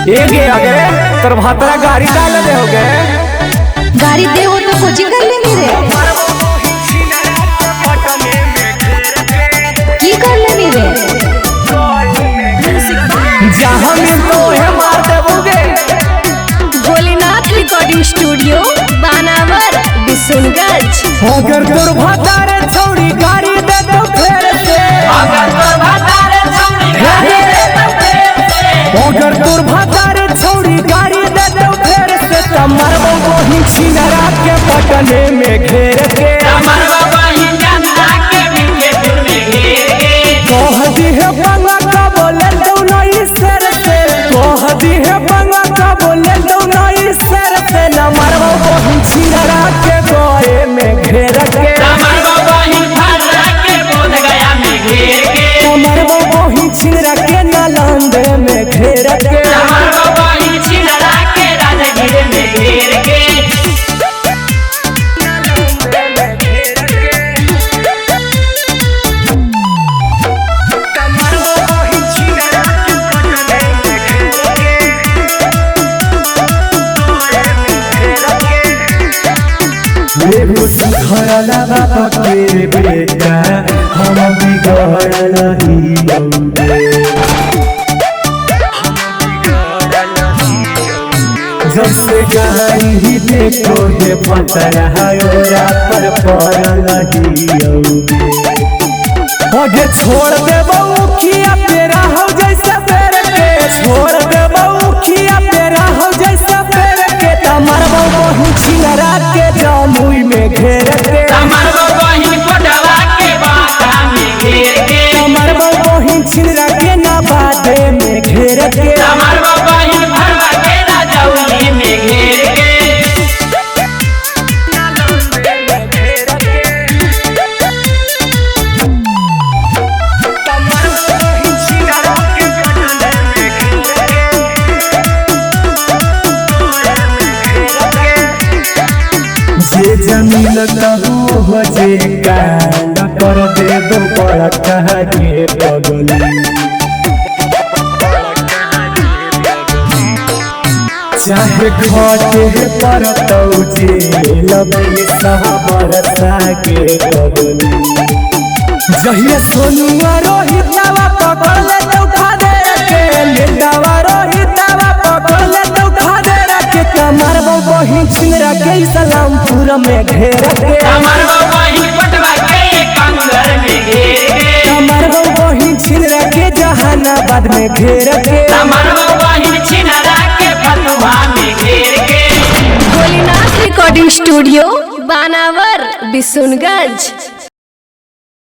गे आगे तोर भातरा गाड़ी डाल दे होगे गाड़ी दे हो तो खोजी कर ले मेरे की कर ले मेरे जहां में तो है मार देबोगे। भोलेनाथ रिकॉर्डिंग स्टूडियो बानावर बिशनगंज। अगर तोर भातारे छौड़ी गाड़ी दे दो फेर से अगर तोर भातारे छौड़ी गाड़ी दे दो फेर से अगर तोर भातारे छौड़ी गाड़ी दे दो फेर से तमरबो वही छिनरा के पटने में घेर के तमरबो वही जनता के विखेपुर में घेर के कह दी है बंगा का बोले तो नहीं सर से कह दी है बंगा का बोले तो नहीं सर से नमरबो वही छिनरा के गोए में घेर के तमरबो वही भरा के बोल गया में घेर के तमरबो वही छिनरा के नालंदे में घेर के तमरबो वही छिनरा के राजगीर में घेर के सुधरला बाबा के बेटा हम बिगड़ल ही जब से गाई ही देखो हे पतरा ओरा पर पड़ल ही आगे छोड़ देबो खिया पेरा हो जैसे पेड़ के छोड़ देबो खिया पेरा हो जैसे पेड़ के तमरबो वही छिनरा के जामुई में घेर के तमरबो वही कोडवा के बाटा में घेर के तमरबो वही छिनरा के नबादे में घेर के तमरबो वही भरवा के राजौली में घेर के जे जमीन कहू हो जे कांड कर देबो बड़ा कहा के पगली चाहे घटे पर तो जे लबे सहबरसा के पगली जहिया सोनुआ रोहितवा पकड़ ले तो खा दे के लेटावा रोहितवा पकड़ ले तो खा दे के कमरबो वही छिनरा के सलामपुर में घेर के कमरबो वही पटवा के कंगर में घेर के कमरबो वही छिनरा के जहानाबाद में घेर के कमरबो वही छिनरा के फतवा में घेर के। भोलेनाथ रिकॉर्डिंग स्टूडियो बानावर बिशनगंज।